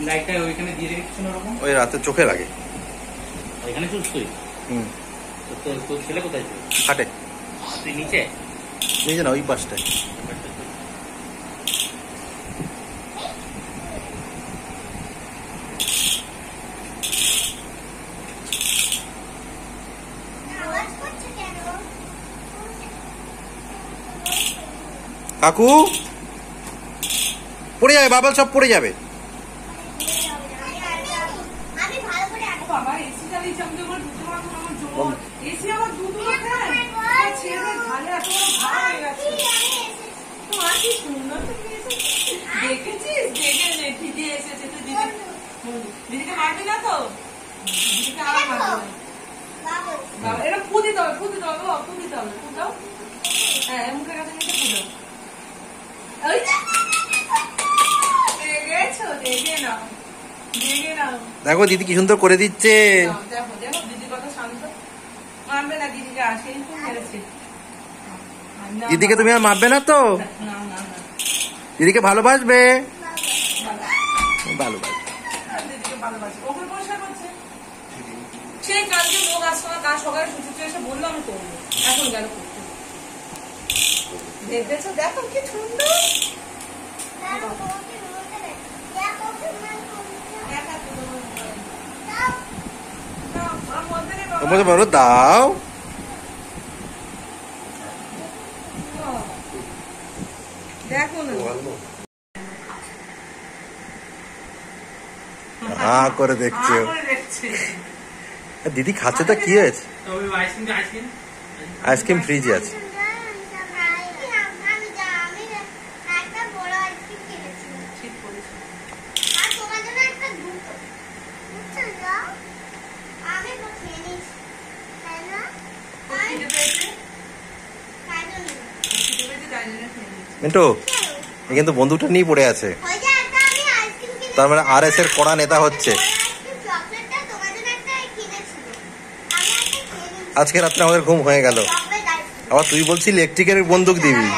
লাইটটা ওইখানে দিয়ে রেখেছিস না ওরকম? ওই রাতে চোখে লাগে। ওইখানে চুষতুই? তোর ছেলে কোথায় ছিল? খাটে। তুই নিচে? নিচে না, ওই পাশটায়। কাকু পড়ে যাবে, বাবল সব পড়ে যাবে। দিদিকে মারবি না তো? দিদিকে আবার মারবি না। এটা ফুদিতে হবে, ফুদিতে হবে, ফুদিতে হবে, ফুদাও। হ্যাঁ, মুখের কাছে নিতে ফুদাও। দেখেছো? দেখে নাও, দেখে নাও। দেখো দিদি কি সুন্দর করে দিচ্ছে। দেখো দেখো দিদি কত শান্ত। মারবে না দিদিকে, আসেই তো মেরেছে। দিদিকে তুমি আর মারবে না তো? না না না, দিদিকে ভালোবাসবে। ভালোবাসবে, দিদিকে ভালোবাসে। ওকে পরিষ্কার করছে। সেই কালকে লোক আসতো না, কাল সকালে সুচুচু এসে বললো আমি করবো, এখন গেল করতে। দেখেছো? দেখো কি সুন্দর। তোমাকে বলো দাও। দেখো না করে দেখছো। দিদি খাচ্ছে তো কি হয়েছে? আইসক্রিম ফ্রিজে আছে। মিন্টু কিন্তু বন্ধুটা নিয়ে পড়ে আছে, তার মানে RS এর কড়া নেতা হচ্ছে। আজকে রাত্রে আমাদের ঘুম হয়ে গেল, আবার তুই বলছি ইলেকট্রিকের বন্দুক দিবি।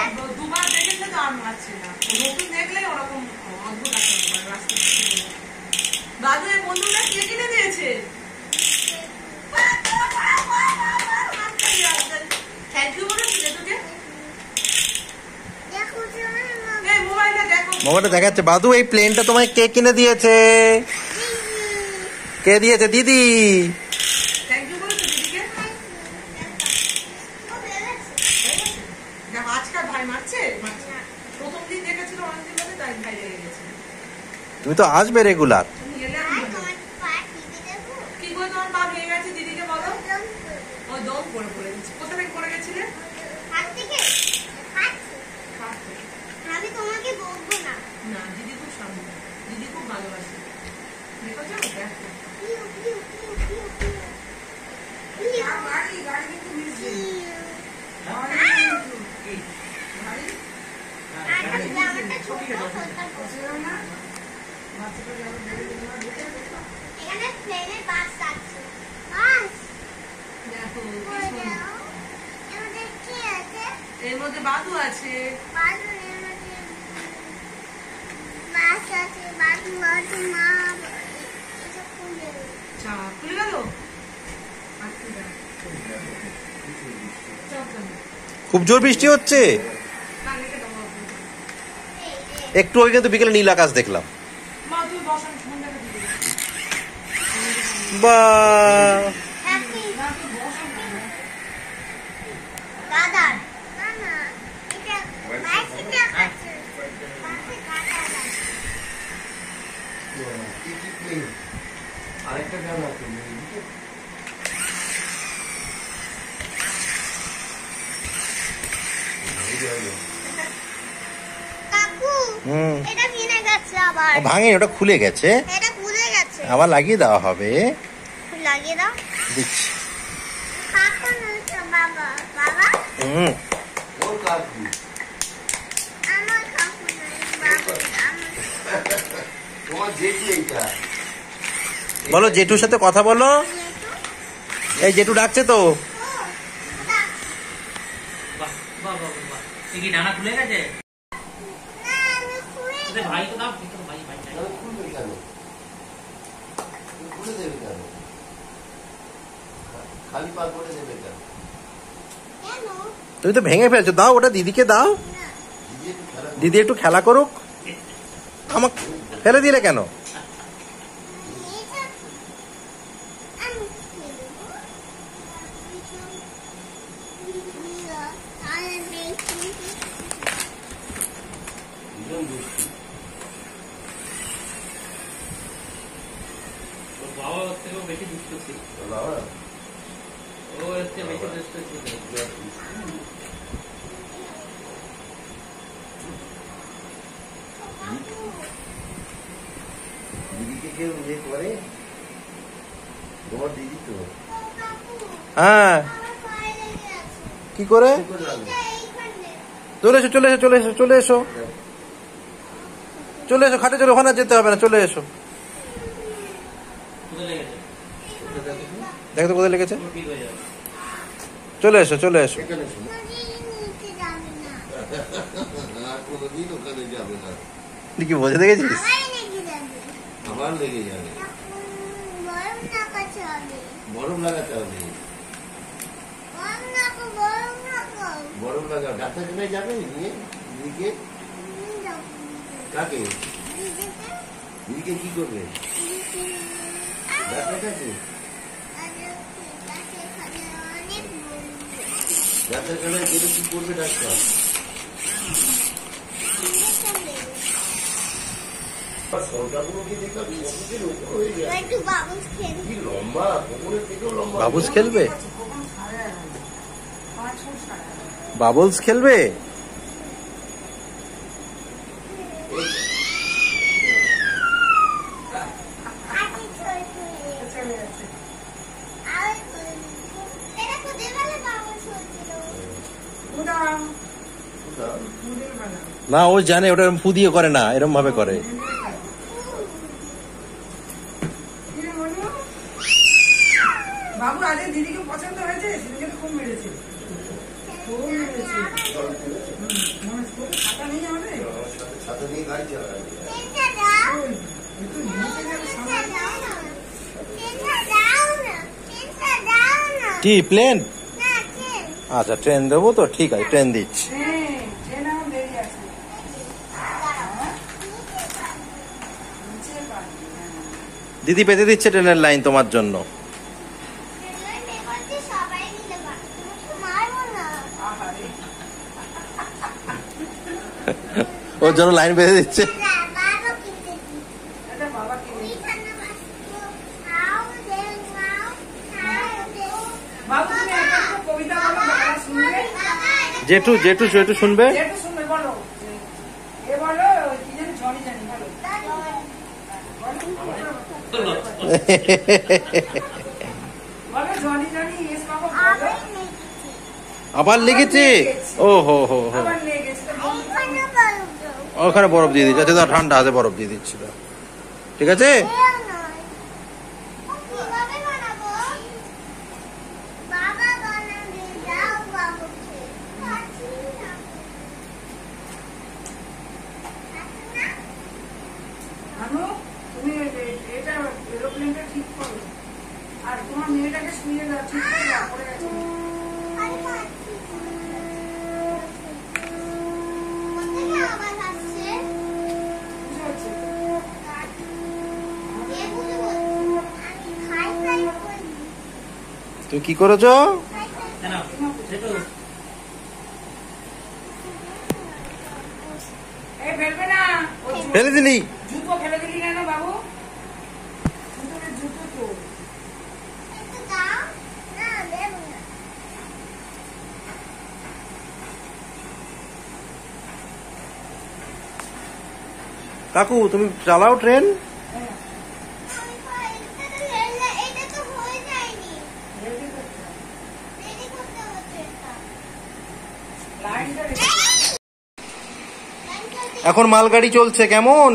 মোবাইলটা দেখাচ্ছে। বাদু এই প্লেনটা তোমায় কে কিনে দিয়েছে? কে দিয়েছে? দিদি। তুমি তো আসবে রেগুলার। এর মধ্যে বাদু আছে, খুলে গেল। খুব জোর বৃষ্টি হচ্ছে। একটু আগে কিন্তু বিকেলে নীল আকাশ দেখলাম। বা আরেকটা গান আছে। ভাঙেনি, ওটা খুলে গেছে, আবার লাগিয়ে দেওয়া হবে। দিচ্ছি। বলো জেঠুর সাথে কথা বলো। এই জেঠু ডাকছে তো। বাহ বাহ বাহ বাহ, এ কি ডানা খুলে গেছে? তোদের ভাই তো দাও, তোর ভাই ভাই চাই। খুলবে কেন? খুলে দেবে কেন? খালি পা করে দেবে কেন? তুমি তো ভেঙে ফেলছো, দাও ওটা দিদিকে দাও, দিদি একটু খেলা করবে। দিদি একটু খেলা করুক। আমাকে ফেলে দিলে কেন? ভীষণ দুষ্টু। তোর বাবা ওর থেকেও বেশি দুষ্ট ছিল, বাবা, ও এর চেয়ে বেশি দুষ্ট ছিল। দিদিকে কেউ ইয়ে করে? তোমার দিদি তো হ্যাঁ, কি করে? কি করে লাগবে? চলে এসো চলে এসো চলে এসো চলে এসো চলে এসো, খাটে চলে, ওখানে আর যেতে হবে না, চলে এসো। কোথায় লেগেছে? দেখো তো কোথায় লেগেছে, তোর ঠিক হয়ে যাবে। চলে এসো চলে এসো। এখানে শোনো। আর কোনোদিন ওখানে যাবে না, তুই কি বোঝে দেখেছিস? আবার লেগে যাবে। বরফ লাগাতে হবে, বরফ লাগাও। ডাক্তারখানায় যাবে নিয়ে দিদিকে? কাকে? দিদিকে কি করবে? ডাক্তার কাছে? ডাক্তারখানায় গেলে কি করবে ডাক্তার? সরকারগুলোকে দেখলাম কতদিন উপর হয়ে যায়। কি লম্বা, কোমরের থেকেও লম্বা। বাবুস খেলবে, বাবলস খেলবে। না ও জানে ওটা এরম ফু দিয়ে করে না, এরম ভাবে করে। বাবু আজকে দিদিকে পছন্দ হয়েছে, সেদিকে খুব মেরেছে, খুব মেরেছে। খাতা নেই আমাদের, ছাতা নিয়ে গাড়ি চালাবে। একটু নিচে গেলে সামনে। কি প্লেন? আচ্ছা ট্রেন দেবো তো, ঠিক আছে ট্রেন দিচ্ছি। ট্রেন আমার দেরি আছে। নিচে পারবি না। দিদি পেতে দিচ্ছে ট্রেনের লাইন তোমার জন্য। আহারে, ওর জন্য লাইন পেতে দিচ্ছে। এটা বাবা কিনে। বাবু তুমি একটা কবিতা বলো, বাবা শুনবে। জেঠু জেঠু জেঠু শুনবে। যেটা শুনবে বলো, এ বলো কি জানি, জনি জানি বলো। বলো জনি জানি, ইয়েস বাবা বলো। আবার লেগেছে। ও হো হো হো, আবার লেগেছে তো বন্ধ করো। ওখানে বরফ দিয়ে দিচ্ছে। আচ্ছা দাও, ঠান্ডা হাতে বরফ দিয়ে দিচ্ছি, দাও। ঠিক আছে। আনু, তুমি এটা এরোপ্লেনটা ঠিক করো, আর তোমার মেয়েটাকে শুয়ে দাও, ঠিক করে দাও, পড়ে গেছে। বুঝতে পারছি। তুমি কি করেছো? কেন? সেটু, এই ফেলবে না, ও ফেলে দিলি। জুতো ফেলে দিলি কেন বাবু? জুতো তো কাকু তুমি চালাও ট্রেন। লাইনটা এখন মালগাড়ি চলছে কেমন?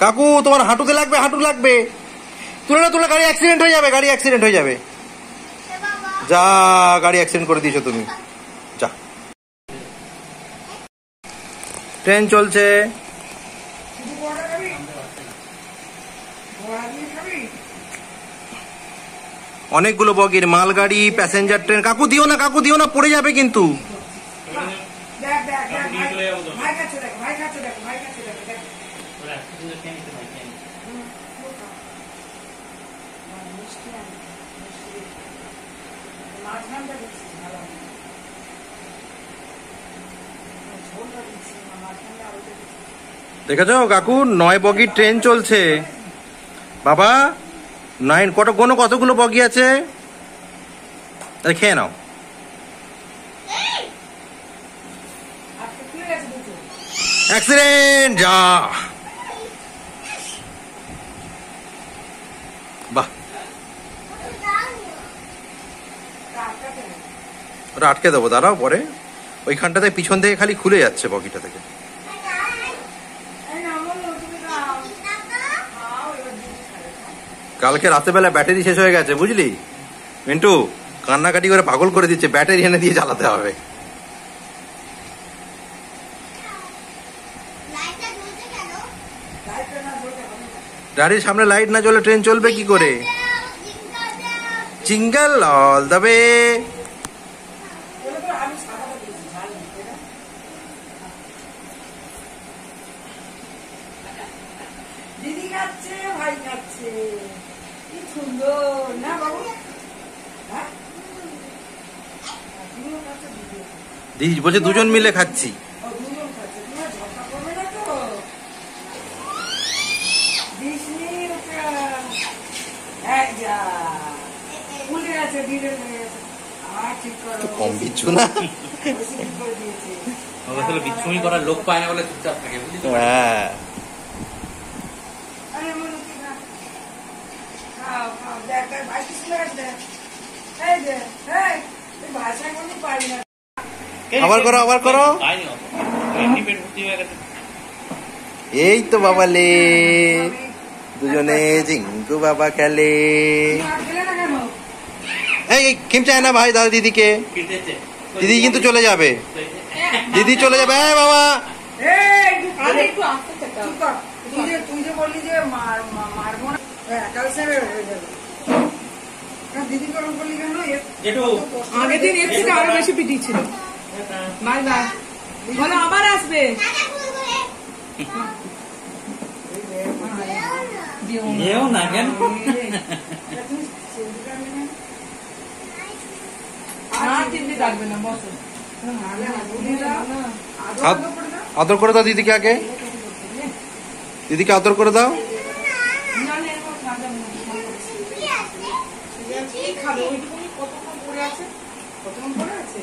কাকু তোমার হাঁটুতে লাগবে, হাঁটু লাগবে। তুলে না, তুলে, গাড়ি অ্যাক্সিডেন্ট হয়ে যাবে, গাড়ি অ্যাক্সিডেন্ট হয়ে যাবে। যা, গাড়ি অ্যাক্সিডেন্ট করে দিয়েছো তুমি, যা। ট্রেন চলছে। অনেকগুলো বগির মালগাড়ি, প্যাসেঞ্জার ট্রেন। কাকু দিও না, কাকু দিও না, পড়ে যাবে কিন্তু। দেখ দেখ দেখ ভাই কাছে দেখ, ভাই কাছে দেখ, ভাই কাছে দেখ, দেখ মাঝখানটা দেখছিস ভালো ঝোলটা দিচ্ছি না, মাঝখানটা আরো দেখছিস। দেখেছো কাকু, 9 বগির ট্রেন চলছে বাবা। 9 কতগুলো বগি আছে? খেয়ে নাও। আজকে খুলে গেছে দুটো। অ্যাক্সিডেন্ট, যা। বাহ, আটকাতে নেই। ওটা আটকে দেবো, দাঁড়াও পরে। ওইখানটাতে পিছন থেকে খালি খুলে যাচ্ছে বগিটা থেকে। এই না বলো তুমি খাও খাও, এবার দিদি খাবে, খাও। কালকে রাতেবেলা ব্যাটারি শেষ হয়ে গেছে বুঝলি মিন্টু, কান্নাকাটি করে পাগল করে দিচ্ছে, ব্যাটারি এনে দিয়ে চালাতে হবে। লাইটটা না জ্বলতে হবে না। গাড়ির সামনে লাইট না জ্বলে ট্রেন চলবে কি করে? Jingle all the way. ওটা তো আমি সাদাটা দিয়েছি, ঝাল নেই, তাই না? দিদি খাচ্ছে, ভাই খাচ্ছে, কি সুন্দর না বাবু? হ্যাঁ তুমিও খাচ্ছ, দিদিও খাচ্ছে। দিদি বলছে দুজন মিলে খাচ্ছি। ও দুজন খাচ্ছে, তোমার ঝগড়া করবে না তো? দিসনি ওটা। এই যা ভুলে গেছে, দিদির হয়ে গেছে। আর ঠিক করো, একটু কম দিচ্ছ না? বেশি ঠিক করে দিয়েছে। ওকে তাহলে বিচ্ছুমি করার লোক পায় না বলে চুপচাপ থাকে, বুঝলি তো? হ্যাঁ, আরে মনে কি না, খাও খাও, দেখ দেখ ভাই কি সুন্দর আছে, দেখ। এই যে এই তুই ভাষা কোনো পারি না। আবার করো, আবার করো। পায়নি অত। এমনি পেট ভর্তি হয়ে গেছে। এই তো বাবা লে, দুজনে জিঙ্কু বাবা খেলে। তুমি আর খেলে না কেন? এই খেম চায় না ভাই দাদা দিদিকে। ফিরতেছে। দিদি কিন্তু চলে যাবে, তো এই যে- দিদি চলে যাবে। এই বাবা, এই আরে একটু আস্তে চাকা। চুপ কর। তুই যে বললি যে মারবো না, ক্যালসিয়ামে হয়ে যাবে। দিদি গরম করলি কেন? জেঠু। আগের দিন এর থেকে আরো বেশি পিটিয়েছিল। বাই বাই বলো, আবার আসবে। যেও না কেন? না চিনতে থাকবে না, বসো। আদর করে দাও দিদিকে, আগে দিদিকে আদর করে দাও। না না, এরকম খাওয়া যাবে না। কি খাবে? ওইটুকুনি কতক্ষণ পড়ে আছে? কতক্ষণ পড়ে আছে?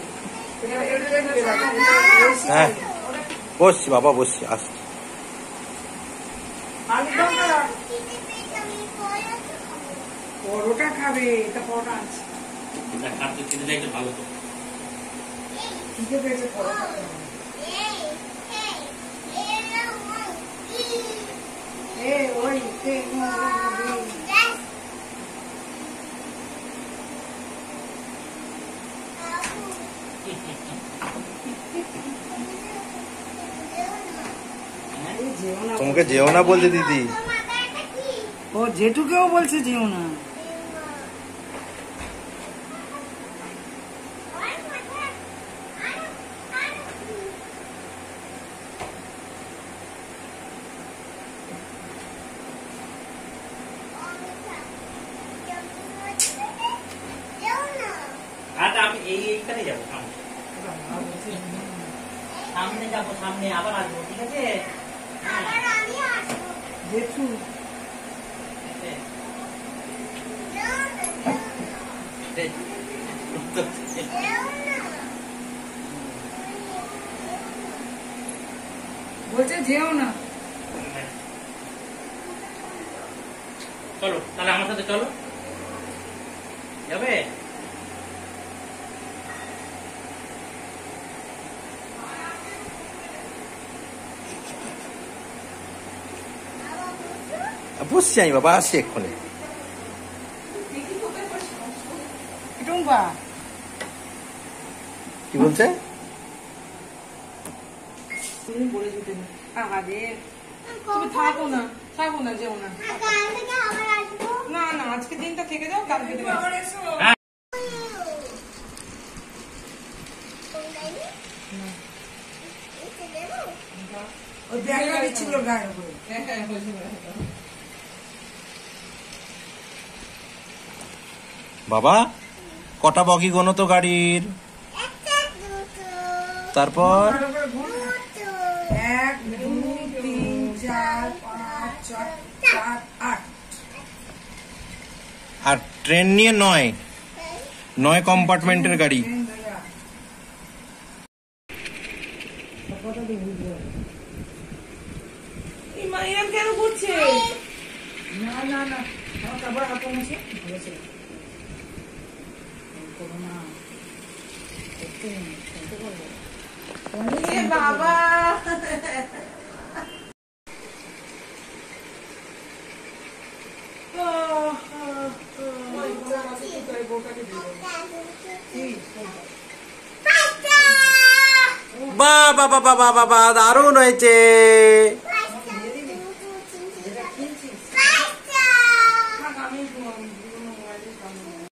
হ্যাঁ, বসছি বাবা, বসছি, আসছি। পরোটা খাবে, এটা পরোটা আছে। এটা খাদ্য খেতে চাইতে ভালো তো। খিদে পেয়েছে, পরোটা খাবে। ওই তোমাকে যেও না বলছে দিদি। ও জেঠুকেও বলছে যেও না। আচ্ছা আমি এইখানে যাবো, সামনে সামনে যাবো, সামনে আবার আসবো, ঠিক আছে? জেঠু বলছে যেও না। চলো তাহলে আমার সাথে চলো, যাবে? বসছি আমি বাবা, আসছি এক্ষুনি। দুবার। কি বলছে? তুমি বলে দিতে না। আহারে, তুমি থাকো না, যেও না। না না, আজকে দিনটা থেকে যাও, কালকে দিন আবার এসো। ওই ব্যাগটা দিচ্ছিল গায়ের উপরে। বাবা কটা বগি গোনো তো গাড়ির? তারপর 1 2 3 4 5 6 7 8। আর ট্রেন নিয়ে 9 কম্পার্টমেন্টের গাড়ি। এরম কেন করছে? না না না, আমার কাপড় হাত মুছে ধরেছে। বাবা বাবা বাবা বাবা দারুণ হয়েছে।